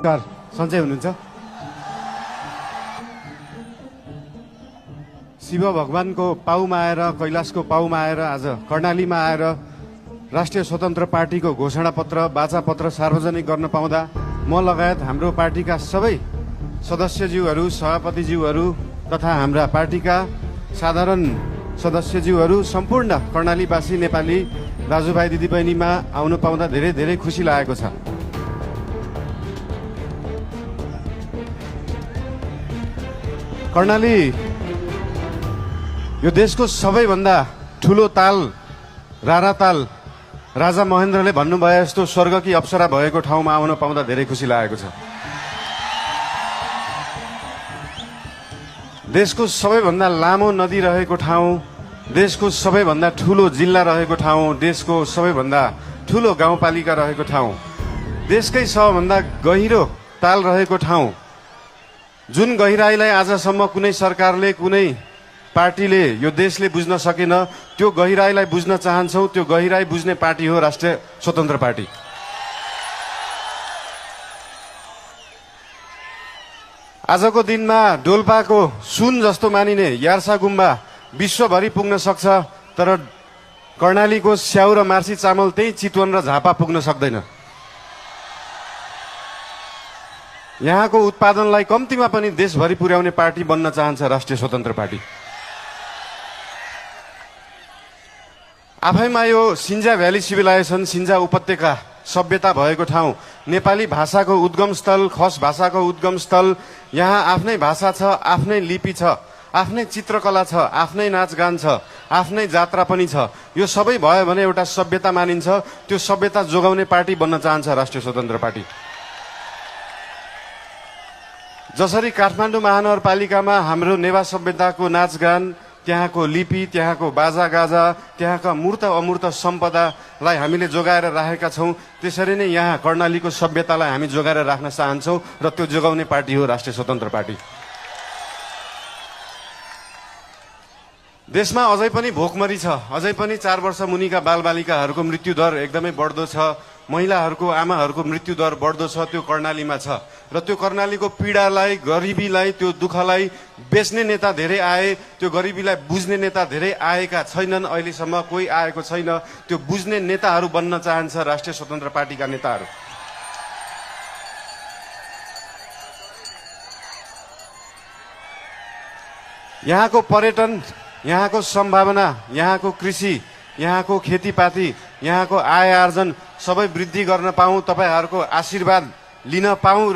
नमस्कार, सन्चै हुनुहुन्छ? शिव भगवानको पाउमा आएर, कैलाशको पाउमा आएर आज कर्णालीमा आएर राष्ट्रिय स्वतन्त्र पार्टीको घोषणापत्र, वाचापत्र सार्वजनिक गर्न पाउँदा म लगायत हाम्रो पार्टीका सबै सदस्यज्यूहरू, सभापतिज्यूहरू तथा हाम्रा पार्टीका साधारण सदस्यज्यूहरू, सम्पूर्ण कर्णालीवासी नेपाली दाजुभाइ दिदीबहिनीमा आउन पाउँदा धेरै धेरै खुसी लागेको छ। कर्णाली यो देशको सबैभन्दा ठुलो ताल, रारा ताल, राजा महेन्द्रले भन्नुभयो जस्तो स्वर्गकी अप्सरा भएको ठाउँमा आउन पाउँदा धेरै खुसी लागेको छ। देशको सबैभन्दा लामो नदी रहेको ठाउँ, देशको सबैभन्दा ठुलो जिल्ला रहेको ठाउँ, देशको सबैभन्दा ठुलो गाउँपालिका रहेको ठाउँ, देशकै सबभन्दा गहिरो ताल रहेको ठाउँ, जुन गहिराईलाई आजसम्म कुनै सरकारले, कुनै पार्टीले, यो देशले बुझ्न सकेन, त्यो गहिराईलाई बुझ्न चाहन्छौँ। त्यो गहिराई बुझ्ने पार्टी हो राष्ट्रिय स्वतन्त्र पार्टी। आजको दिनमा डोल्पाको सुन जस्तो मानिने यार्सा गुम्बा विश्वभरि पुग्न सक्छ, तर कर्णालीको स्याउ र मार्सी चामल त्यही चितवन र झापा पुग्न सक्दैन। यहाँको उत्पादनलाई कम्तीमा पनि देशभरि पुर्याउने पार्टी बन्न चाहन्छ राष्ट्रिय स्वतन्त्र पार्टी। आफैमा यो सिन्जा भ्याली सिभिलाइजेसन, सिन्जा उपत्यका सभ्यता भएको ठाउँ, नेपाली भाषाको उद्गम स्थल, खस भाषाको उद्गम स्थल, यहाँ आफ्नै भाषा छ, आफ्नै लिपि छ, आफ्नै चित्रकला छ, आफ्नै नाचगान छ, आफ्नै जात्रा पनि छ। यो सबै भयो भने एउटा सभ्यता मानिन्छ। त्यो सभ्यता जोगाउने पार्टी बन्न चाहन्छ राष्ट्रिय स्वतन्त्र पार्टी। जसरी काठमाडौँ महानगरपालिकामा हाम्रो नेवा सभ्यताको नाचगान, त्यहाँको लिपि, त्यहाँको बाजागाजा, त्यहाँका मूर्त अमूर्त सम्पदालाई हामीले जोगाएर राखेका छौँ, त्यसरी नै यहाँ कर्णालीको सभ्यतालाई हामी जोगाएर राख्न चाहन्छौँ र त्यो जोगाउने पार्टी हो राष्ट्रिय स्वतन्त्र पार्टी। देशमा अझै पनि भोकमरी छ, अझै पनि 4 वर्ष मुनिका बालबालिकाहरूको मृत्युदर एकदमै बढ्दो छ, महिलाहरूको, आमाहरूको मृत्युदर बढ्दो छ। त्यो कर्णालीमा छ र त्यो कर्णालीको पीडालाई, गरिबीलाई, त्यो दुःखलाई बेच्ने नेता धेरै आए, त्यो गरिबीलाई बुझ्ने नेता धेरै आएका छैनन्। अहिलेसम्म कोही आएको छैन। त्यो बुझ्ने नेताहरू बन्न चाहन्छ राष्ट्रिय स्वतन्त्र पार्टीका नेताहरू। यहाँको पर्यटन, यहाँको सम्भावना, यहाँको कृषि, यहाँको खेतीपाती, यहाँको आय आर्जन सबै वृद्धि गर्न पाऊँ, तपाईहरूको आशीर्वाद लिन पाऊँ।